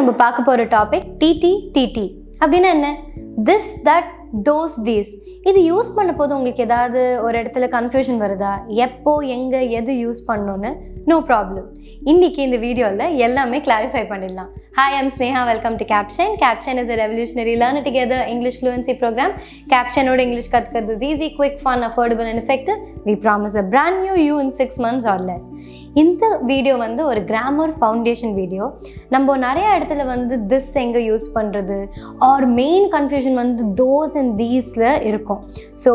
நம்ம பார்க்க போகிற டாபிக் டிடி அப்படின்னா என்ன? This, that, those, these. இது யூஸ் பண்ண போது உங்களுக்கு ஏதாவது ஒரு இடத்துல கன்ஃபியூஷன் வருதா? எப்போ, எங்கே, எது யூஸ் பண்ணணுன்னு? No problem. இன்றைக்கி இந்த வீடியோவில் எல்லாமே கிளாரிஃபை பண்ணிடலாம். Hi, I'm Sneha. Welcome to Capshine. Capshine is a revolutionary learn together English fluency program. Capshine oda English kathukkiradhu is easy, quick, fun, affordable and effective. We promise a brand new you in 6 months or less. இந்த video வந்து ஒரு grammar foundation video. நம்ம நிறைய இடத்துல வந்து this எங்கே use பண்ணுறது R main confusion வந்து தோஸ் அண்ட் தீஸில் இருக்கும். ஸோ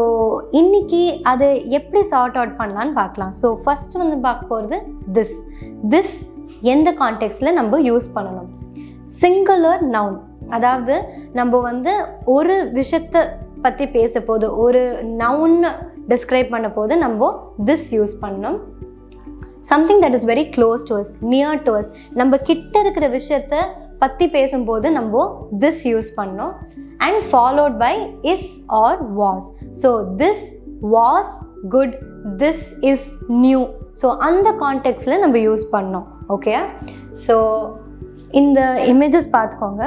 இன்றைக்கி அதை எப்படி சார்ட் அவுட் பண்ணலான்னு பார்க்கலாம். ஸோ ஃபஸ்ட்டு வந்து பார்க்க போகிறது திஸ் எந்த கான்டெக்ஸ்டில் நம்ம யூஸ் பண்ணணும்? சிங்குலர் நவுன், அதாவது நம்ம வந்து ஒரு விஷயத்தை பற்றி பேச போது, ஒரு நவுன் டிஸ்கிரைப் பண்ண போது நம்ம திஸ் யூஸ் பண்ணணும். Something that is very close to us, near to us, நம்ம கிட்ட இருக்கிற விஷயத்தை பற்றி பேசும்போது நம்ம திஸ் யூஸ் பண்ணோம். And followed by is or was. So this was good, this is new. So அந்த கான்டெக்ஸ்டில் நம்ம யூஸ் பண்ணோம். ஓகே, ஸோ இந்த இமேஜஸ் பார்த்துக்கோங்க.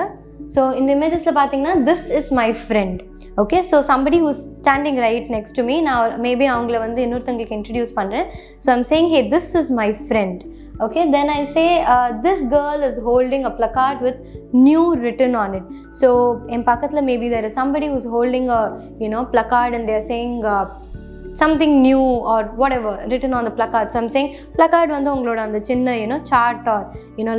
ஸோ இந்த இமேஜஸில் பார்த்தீங்கன்னா this is my friend. Okay, so somebody who's standing right next to me. நான் மேபி அவங்கள வந்து இன்னொருத்தங்களுக்கு இன்ட்ரடியூஸ் பண்ணுறேன். So I'm saying hey this is my friend. Okay, then I say this girl is holding a placard with new written on it. So in pakatla maybe there is somebody who's holding a placard and they are saying something new or whatever written on the placard. So I'm saying placard vandu ungaloda and chinna chart or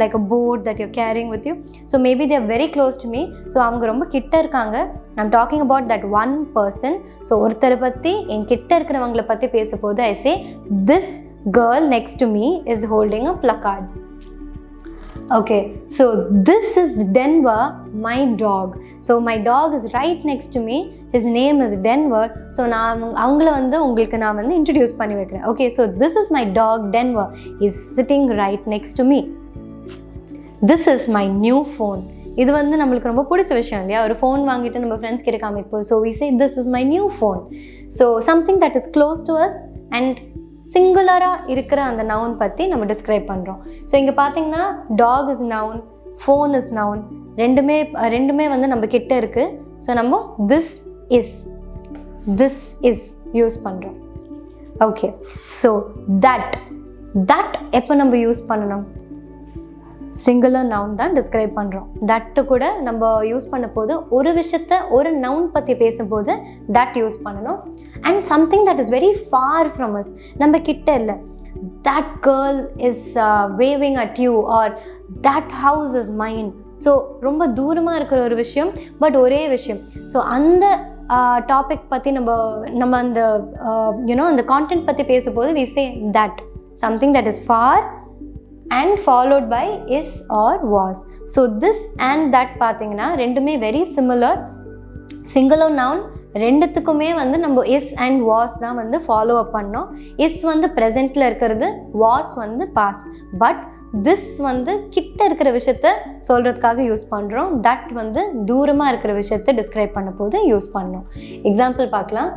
like a board that you're carrying with you. So maybe they are very close to me. So avanga romba kitta irukanga. I'm talking about that one person. So orthar patti en kitta irukravangala patti pesapodhu I say this girl next to me is holding a placard. Okay, so this is Denver, my dog. So my dog is right next to me. His name is Denver. So நான் அவங்கள வந்து உங்களுக்கு நான் வந்து introduce பண்ணி வைக்கிறேன். Okay, so this is my dog Denver. He's sitting right next to me. This is my new phone. இது வந்து நம்மளுக்கு ரொம்ப பிடிச்ச விஷயம் இல்லையா? ஒரு ஃபோன் வாங்கிட்டு நம்ம ஃப்ரெண்ட்ஸ் கிட்ட காமிப்போம். So we say this is my new phone. So something that is close to us and சிங்குலராக இருக்கிற அந்த நவுன் பற்றி நம்ம டிஸ்கிரைப் பண்ணுறோம். ஸோ இங்கே பார்த்தீங்கன்னா dog is noun, phone is noun, ரெண்டுமே வந்து நம்ம கிட்ட இருக்குது. ஸோ நம்ம திஸ் இஸ் யூஸ் பண்ணுறோம். ஓகே, ஸோ தட் எப்போ நம்ம யூஸ் பண்ணணும்? சிங்குலர் நவுன் தான் டிஸ்கிரைப் பண்ணுறோம். தட்டு கூட நம்ம யூஸ் பண்ண போது ஒரு விஷயத்தை ஒரு நவுன் பற்றி பேசும்போது தட் யூஸ் பண்ணணும். And something that is very far from us, நம்ம கிட்ட இல்லை. That girl is waving at you or that house is mine. So ரொம்ப தூரமாக இருக்கிற ஒரு விஷயம் பட் ஒரே விஷயம். ஸோ அந்த டாபிக் பற்றி நம்ம அந்த அந்த கான்டென்ட் பற்றி பேசும்போது we say that, something that is far and followed by is or was. So this and that பார்த்தீங்கன்னா ரெண்டுமே வெரி சிமிலர். சிங்குலர் நவுன் ரெண்டுத்துக்குமே வந்து நம்ம இஸ் அண்ட் வாஸ் தான் வந்து ஃபாலோ அப் பண்ணோம். இஸ் வந்து ப்ரெசென்ட்டில் இருக்கிறது, வாஸ் வந்து பாஸ்ட். பட் திஸ் வந்து கிட்ட இருக்கிற விஷயத்த சொல்கிறதுக்காக யூஸ் பண்ணுறோம். தட் வந்து தூரமாக இருக்கிற விஷயத்தை டிஸ்கிரைப் பண்ண போது யூஸ் பண்ணோம். எக்ஸாம்பிள் பார்க்கலாம்.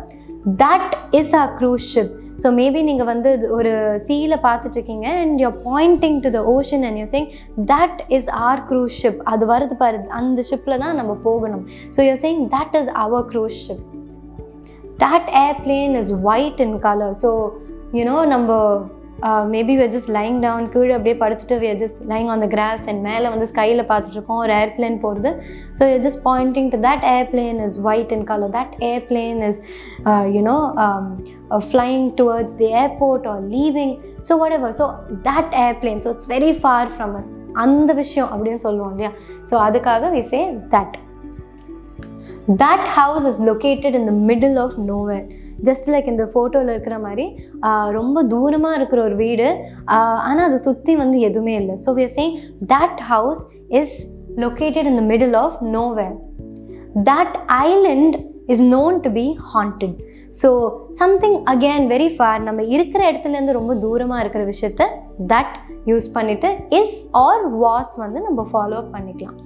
That is our cruise ship. So maybe நீங்கள் வந்து ஒரு சீல பார்த்துட்ருக்கீங்க and you're pointing to the ocean and you're saying that is our cruise ship. அது வருது பாரு, அந்த ஷிப்பில் தான் நம்ம போகணும். So you're saying that is our cruise ship. That airplane is white in color. So நம்ம maybe we are just lying down, கீழே அப்படியே படுத்துட்டு we are just lying on the grass and மேலே வந்து ஸ்கையில் பார்த்துட்ருக்கோம், ஒரு ஏர்ப்ளேன் போகிறது. So you're just pointing to that airplane is white in color. That airplane is flying towards the airport or leaving. So whatever. So that airplane. So it's very far from us. அந்த விஷயம் அப்படின்னு சொல்லுவோம் இல்லையா? So அதுக்காக we say that. That house is located in the middle of nowhere. Just like இந்த ஃபோட்டோவில் இருக்கிற மாதிரி ரொம்ப தூரமாக இருக்கிற ஒரு வீடு, ஆனால் அதை சுற்றி வந்து எதுவுமே இல்லை. So we are saying that house is located in the middle of nowhere. That island is known to be haunted. So something again very far, நம்ம இருக்கிற இடத்துலேருந்து ரொம்ப தூரமாக இருக்கிற விஷயத்த தட் யூஸ் பண்ணிவிட்டு இஸ் ஆர் வாஸ் வந்து நம்ம ஃபாலோ பண்ணிக்கலாம்.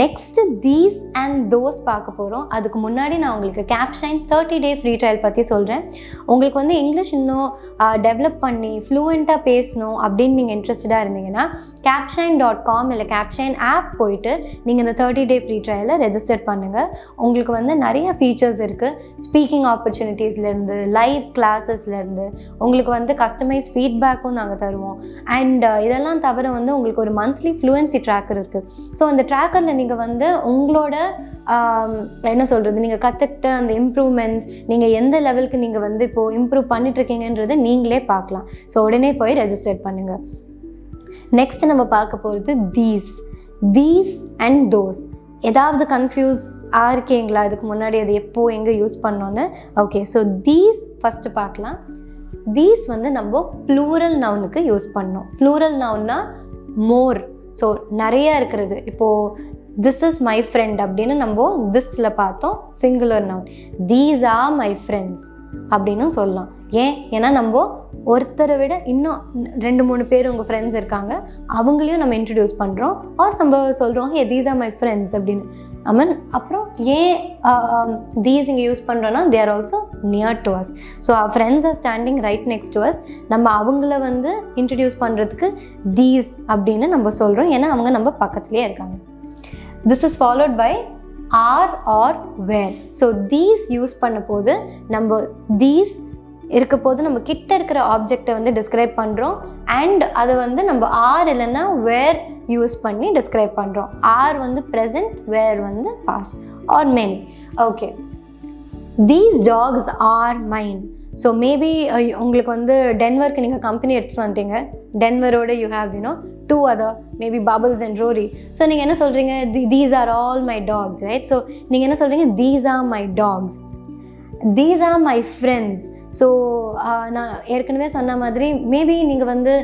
நெக்ஸ்ட்டு தீஸ் அண்ட் தோஸ் பார்க்க போகிறோம். அதுக்கு முன்னாடி நான் உங்களுக்கு கேப்ஷைன் 30 டே ஃப்ரீ ட்ரையல் பற்றி சொல்கிறேன். உங்களுக்கு வந்து இங்கிலீஷ் இன்னும் டெவலப் பண்ணி ஃப்ளூவெண்ட்டாக பேசணும் அப்படின்னு நீங்கள் இன்ட்ரெஸ்டடாக இருந்தீங்கன்னா capshine.com இல்லை கேப்ஷைன் ஆப் போயிட்டு நீங்கள் இந்த 30 டே ஃப்ரீ ட்ரையலை ரெஜிஸ்டர் பண்ணுங்கள். உங்களுக்கு வந்து நிறைய ஃபீச்சர்ஸ் இருக்குது. ஸ்பீக்கிங் ஆப்பர்ச்சுனிட்டிஸ்லேருந்து லைவ் கிளாஸஸ்லேருந்து உங்களுக்கு வந்து கஸ்டமைஸ் ஃபீட்பேக்கும் நாங்கள் தருவோம். அண்ட் இதெல்லாம் தவிர வந்து உங்களுக்கு ஒரு மந்த்லி ஃப்ளூவன்சி ட்ராக்கர் இருக்குது. ஸோ அந்த ட்ராக்கரில் நீங்கள் வந்து உங்களோட என்ன சொல்கிறது, நீங்கள் கற்றுக்கிட்ட அந்த இம்ப்ரூவ்மெண்ட்ஸ், நீங்கள் எந்த லெவலுக்கு நீங்கள் வந்து இப்போது இம்ப்ரூவ் பண்ணிட்டுருக்கீங்கன்றதை நீங்களே பார்க்கலாம். ஸோ உடனே போய் ரெஜிஸ்டர் பண்ணுங்கள். நெக்ஸ்ட் நம்ம பார்க்க போகிறது தீஸ் அண்ட் தோஸ். ஏதாவது கன்ஃபியூஸ் இருக்கீங்களா இதுக்கு முன்னாடி அது எப்போ எங்கே யூஸ் பண்ணோன்னு? ஓகே, ஸோ தீஸ் ஃபஸ்ட்டு பார்க்கலாம். தீஸ் வந்து நம்ம ப்ளூரல் நவுனுக்கு யூஸ் பண்ணோம். ப்ளூரல் நவுன்னா மோர், ஸோ நிறையா இருக்கிறது. இப்போது திஸ் இஸ் மை ஃப்ரெண்ட் அப்படின்னு நம்ம திஸ்ல பார்த்தோம். Singular noun these are my friends அப்படின்னு சொல்லலாம். ஏன்னா நம்ம ஒருத்தரை விட இன்னும் 2-3 பேர் உங்கள் ஃப்ரெண்ட்ஸ் இருக்காங்க, அவங்களையும் நம்ம இன்ட்ரடியூஸ் பண்ணுறோம். ஆர் நம்ம சொல்கிறோம் hey these are my friends அப்படின்னு. அப்புறம் தீஸ் இங்கே யூஸ் பண்ணுறோன்னா they are also near to us. So our friends are standing right next to us. நம்ம அவங்கள வந்து இன்ட்ரடியூஸ் பண்ணுறதுக்கு தீஸ் அப்படின்னு நம்ம சொல்கிறோம், ஏன்னா அவங்க நம்ம பக்கத்துலேயே இருக்காங்க. This is followed by are or were. So these use பண்ண போது நம்ம தீஸ் இருக்க போது நம்ம கிட்ட இருக்கிற ஆப்ஜெக்டை வந்து டிஸ்கிரைப் பண்ணுறோம். அண்ட் அதை வந்து நம்ம ஆர் இல்லைன்னா வேர் யூஸ் பண்ணி டிஸ்கிரைப் பண்ணுறோம். ஆர் வந்து ப்ரெசன்ட், வேர் வந்து past are many. Okay, these dogs are mine. So maybe உங்களுக்கு வந்து டென்வருக்கு நீங்கள் கம்பெனி எடுத்துகிட்டு வந்துட்டீங்க. டென்வரோட you have two other maybe Bubbles and Rory. So நீங்கள் என்ன சொல்கிறீங்க, these are all my dogs, right? So நீங்கள் என்ன சொல்கிறீங்க, these are my dogs, these are my friends. So நான் ஏற்கனவே சொன்ன மாதிரி மேபி நீங்கள் வந்து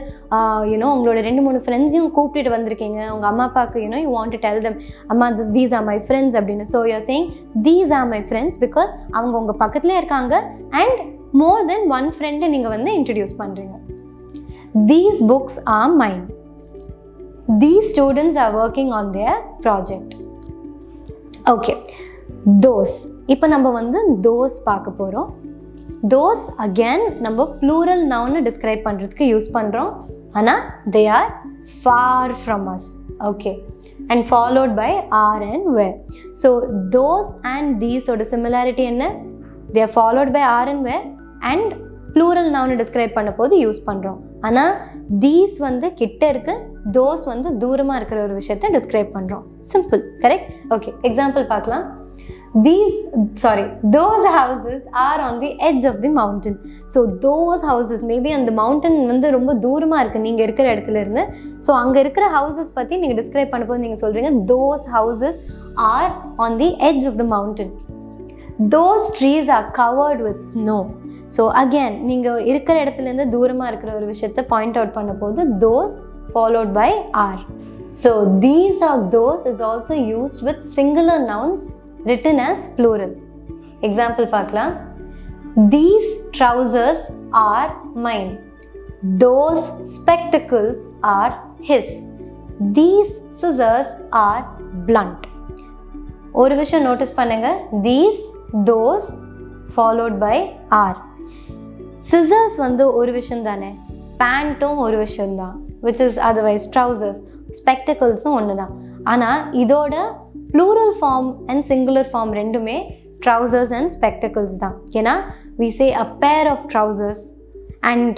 உங்களோட 2-3 ஃப்ரெண்ட்ஸையும் கூப்பிட்டு வந்திருக்கீங்க. உங்கள் அம்மா அப்பாவுக்கு you want to tell them அம்மா these are my friends அப்படின்னு. So you're saying these are my friends because அவங்க உங்கள் பக்கத்துலேயே இருக்காங்க and more than one friend நீங்கள் வந்து இன்ட்ரடியூஸ் பண்ணுறீங்க. These books are mine. These students are working on their project. Okay, those. இப்போ நம்ம வந்து those பார்க்க போகிறோம். Those again நம்ம plural noun describe பண்ணுறதுக்கு யூஸ் பண்ணுறோம். ஆனால் they are far from us. Okay, and followed by are and were. So those and these ஓட similarity என்ன? They are followed by are and were and plural noun describe பண்ண போது use பண்ணுறோம். ஆனால் these வந்து கிட்ட இருக்கு, those வந்து தூரமாக இருக்கிற ஒரு விஷயத்தை டிஸ்கிரைப் பண்ணுறோம். Simple, correct? ஓகே, எக்ஸாம்பிள் பார்க்கலாம். those houses are on the edge of the mountain. So those houses maybe அந்த mountain வந்து ரொம்ப தூரமாக இருக்குது நீங்கள் இருக்கிற இடத்துல இருந்து. ஸோ அங்கே இருக்கிற ஹவுசஸ் பற்றி நீங்கள் டிஸ்கிரைப் பண்ண போது நீங்கள் சொல்கிறீங்க those houses are on the edge of the mountain. Those trees are covered with snow. So again நீங்கள் இருக்கிற இடத்துலேருந்து தூரமாக இருக்கிற ஒரு விஷயத்தை பாயிண்ட் அவுட் பண்ண போது those followed by are. So these or those is also used with singular nouns written as plural. Example பார்க்கலாம். These trousers are mine. Those spectacles are his. These scissors are blunt. ஒரு விஷயம் notice பண்ணுங்க, these, those followed by are. scissors வந்து ஒரு விஷயம் தானே, பேண்ட்டும் ஒரு விஷயம் தான், which is otherwise trousers, spectaclesம் ஒன்று தான். ஆனால் இதோட plural form and singular form ரெண்டுமே trousers and spectacles தான். ஏன்னா we say a pair of trousers and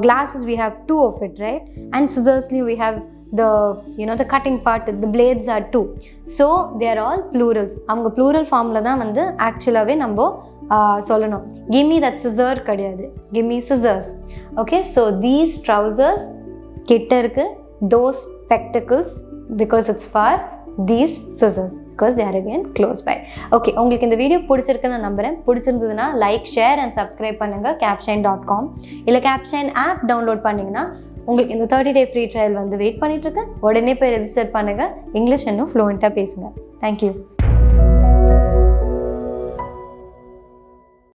glasses we have 2 of it, right? And scissorsly we have the cutting part, the blades are 2. So they are all plurals. அவங்க plural formல தான் வந்து ஆக்சுவலாகவே நம்ம சொல்லணும். Give me that scissor கிடையாது, give me scissors. Okay, so these trousers கிட்ட இருக்கு, those spectacles because it's far, these scissors because they are again close by. Okay, உங்களுக்கு இந்த வீடியோ பிடிச்சிருக்குன்னு நான் நம்புகிறேன். பிடிச்சிருந்ததுன்னா லைக், ஷேர் அண்ட் சப்ஸ்கிரைப் பண்ணுங்கள் capshine.com. இல்லை capshine ஆப் டவுன்லோட் பண்ணிங்கன்னா உங்களுக்கு இந்த 30 டே ஃப்ரீ ட்ரையல் வந்து வெயிட் பண்ணிகிட்ருக்கு. உடனே போய் ரெஜிஸ்டர் பண்ணுங்கள். இங்கிலீஷ் இன்னும் ஃப்ளூவெண்ட்டாக பேசுங்க. தேங்க்யூ.